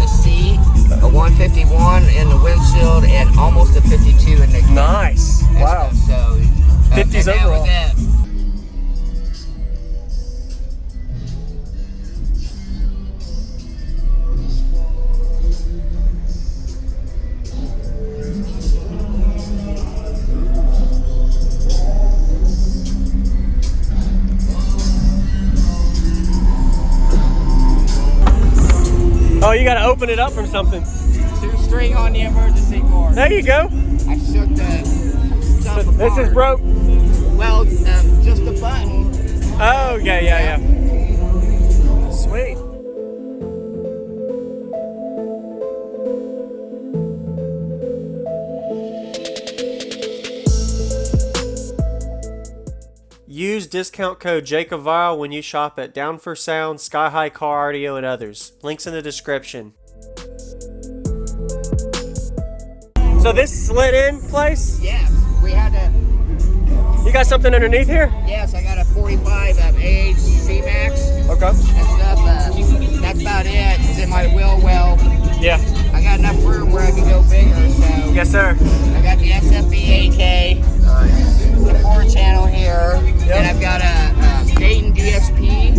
the seat, a 151 in the windshield, and almost a 52 in the cab. Nice. Wow. So 50s overall. Oh, you gotta open it up from something. 2-string on the emergency cord. There you go. I shook the stuff apart. This is broke. Well, just the button. Oh, okay, yeah. Sweet. Use discount code JacobViral when you shop at Down for Sound, SkyHigh Car Audio, and others. Links in the description. So this slid in place? Yes, we had to. You got something underneath here? Yes, I got a 45 AH C-Max. Okay. And stuff. That's about it. It's in my wheel well. Yeah. I got enough room where I can go bigger. So. Yes, sir. I got the SFB AK. The 4-channel here. Yep. And I've got a Dayton DSP.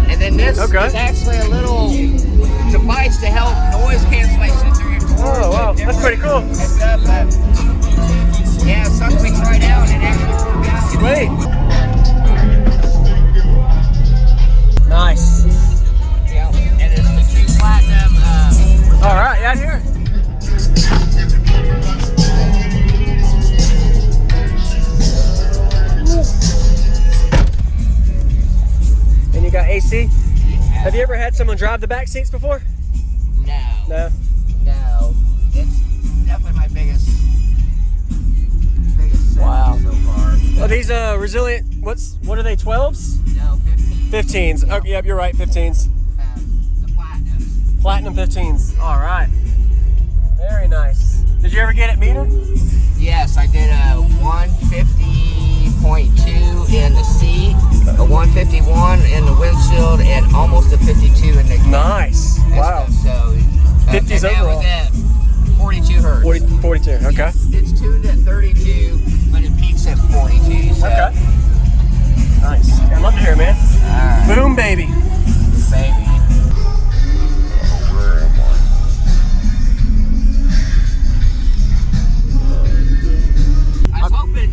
And then this is actually a little device to help noise cancellation through your doors. Oh, wow. That's pretty cool. And stuff. Yeah, something we tried out and it actually worked out. Sweet. Nice. Yeah. And it's the 2 platinum. All right, yeah, here. And you got AC? Yeah. Have you ever had someone drive the back seats before? No. No. No. It's definitely my biggest Wow. so far. Are these resilient? What are they? 12s? No, 15. 15s. Oh, yep, you're right. 15s. The platinums. Platinum 15s. All right. Very nice. Did you ever get it metered? Yes, I did a 150.2 in the seat, a 151 in the windshield, and almost a 52 in the cab. Nice. Wow. So 50s and overall. That was at 42 hertz. 42. Okay. It's tuned at 32, but it peaks at 42. So. Okay. Nice. I love to hear it, man. All right. Boom, baby. Baby. I'm hoping,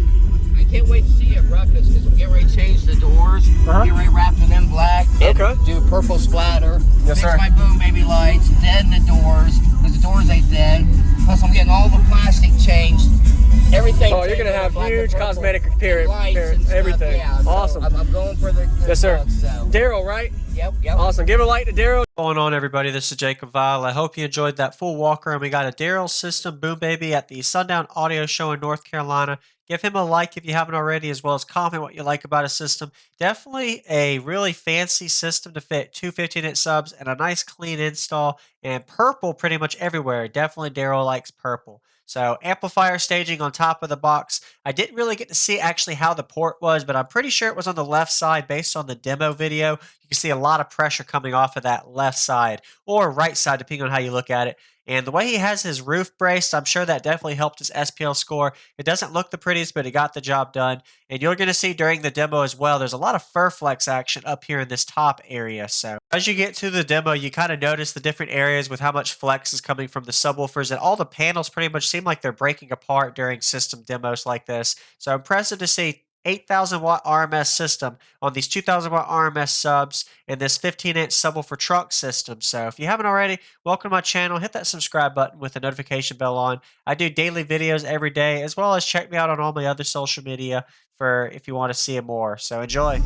I can't wait to see it Ruckus because we're getting ready to change the doors. Get ready to wrap it in black. Okay. Do purple splatter. Yes, fix sir. my boom baby lights. Deaden the doors because the doors ain't dead. Plus I'm getting all the plastic changed. Everything. Oh, you're gonna have huge cosmetic appearance, everything. Yeah, so awesome. I'm going for the yes, sir. bugs, so. Daryll, right? Yep. Awesome. Give a light to Daryll. What's going on, everybody? This is JacobViral. I hope you enjoyed that full walk around. We got a Daryll system boom baby at the Sundown Audio Show in North Carolina. Give him a like if you haven't already, as well as comment what you like about his system. Definitely a really fancy system to fit 2 15-inch subs and a nice clean install. And purple pretty much everywhere. Definitely Daryll likes purple. So amplifier staging on top of the box. I didn't really get to see actually how the port was, but I'm pretty sure it was on the left side based on the demo video. You can see a lot of pressure coming off of that left side or right side, depending on how you look at it. And the way he has his roof braced, I'm sure that definitely helped his SPL score. It doesn't look the prettiest, but it got the job done. And you're going to see during the demo as well, there's a lot of fur flex action up here in this top area. So as you get to the demo, you kind of notice the different areas with how much flex is coming from the subwoofers. And all the panels pretty much seem like they're breaking apart during system demos like this. So impressive to see 8,000 watt RMS system on these 2,000 watt RMS subs and this 15-inch subwoofer truck system. So if you haven't already, welcome to my channel. Hit that subscribe button with the notification bell on. I do daily videos every day, as well as check me out on all my other social media for if you want to see more. So enjoy.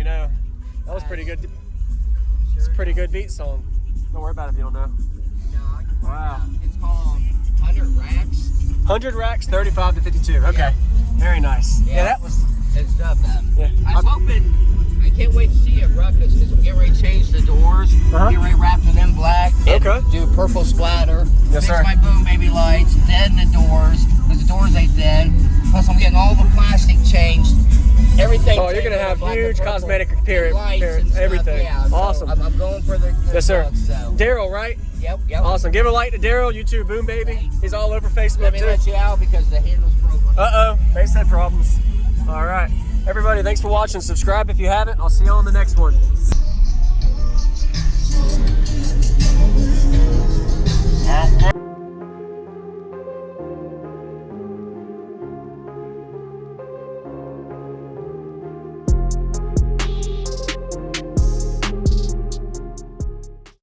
you know. That was pretty good. It's a pretty good beat song. Don't worry about it if you don't know. No, I can find Wow. out. It's called 100 Racks. 100 racks, 35 to 52. Okay. Yeah. Very nice. Yeah, Yeah. that was. Good stuff. Yeah. I was hoping, I can't wait to see it Ruckus because we're getting ready to change the doors. Uh-huh. Get ready to wrap them in black. Okay. Do purple splatter. Yes, fix sir. my boom baby lights. Deaden the doors because the doors ain't dead. Plus, I'm getting all the plastic changed. Everything. Oh, you're gonna changed have black and huge purple. cosmetic And appearance, lights and stuff. everything. Yeah, so Awesome. I'm going for the Yes, sir. look, so. Daryll, right? Yep. Awesome. Give a like to Daryll, YouTube Boom Baby. He's all over Facebook Let me too. let you out because the handle's broken. Uh-oh, base head problems. All right. Everybody, thanks for watching. Subscribe if you haven't. I'll see you on the next one.